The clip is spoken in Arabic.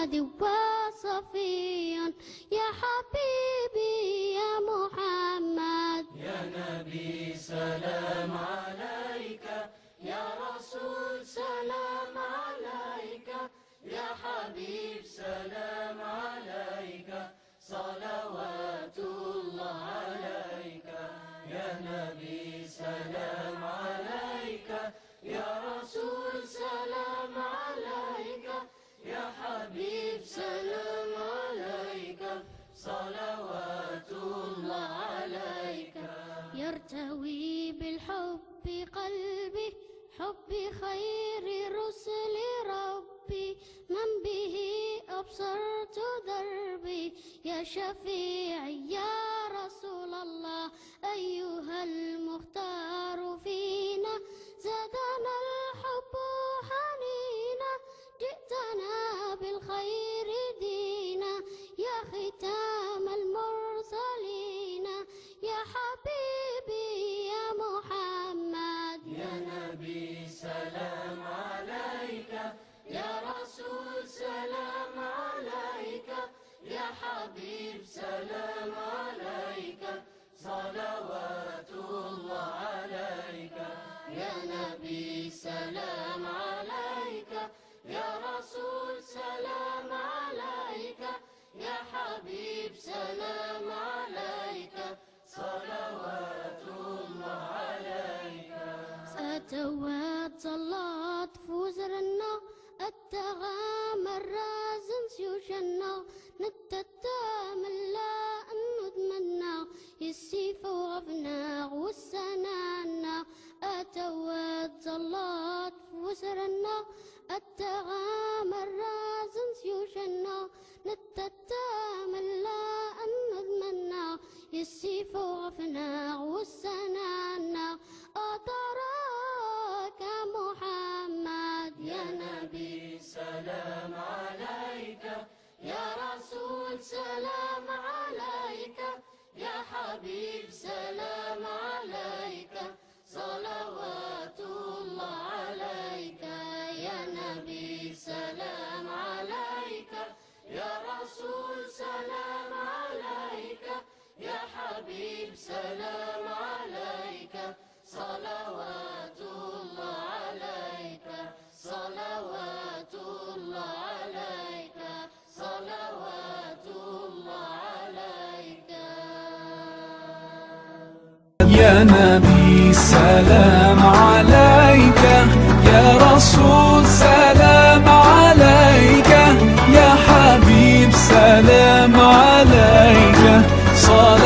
محمد وصفي يا حبيبي يا محمد. يا نبي سلام عليك، يا رسول سلام عليك، يا حبيب سلام عليك، صلوات الله عليك. يا نبي سلام عليك، يا رسول سلام عليك، يا حبيب سلام عليك، صلوات الله عليك. يرتوي بالحب قلبي، حب خير رسل ربي، من به أبصرت دربي، يا شفيعي يا رسول الله. أيها المختار فينا زادنا الحب حنينا، جئتنا بالخير دينا، يا ختام المرسلين، يا حبيبي يا محمد. يا نبي سلام عليك، يا رسول سلام عليك، يا حبيب سلام عليك، صلوات الله عليك. يا نبي سلام عليك، يا رسول سلام عليك، يا حبيب سلام عليك، صلوات الله عليك. أتوات فوزرنا التغام الرازن سيوشنا، نتتامل لا ندمنا، يسيف وغفنا والسنانا. أتوات فوزرنا التغام الرازن سيوشنا، نتتامل لا ندمنا، يسيف وغفنا والسنانا. أتراك محمد. يا نبي سلام عليك، يا رسول سلام عليك، يا حبيب سلام عليك، صلوات الله عليك. يا نبي سلام عليك، يا رسول سلام عليك، يا حبيب سلام عليك، صلوات الله عليك، صلوات الله عليك، صلوات الله عليك. يا نبي سلام عليك، يا رسول سلام عليك، يا حبيب سلام عليك، صلاة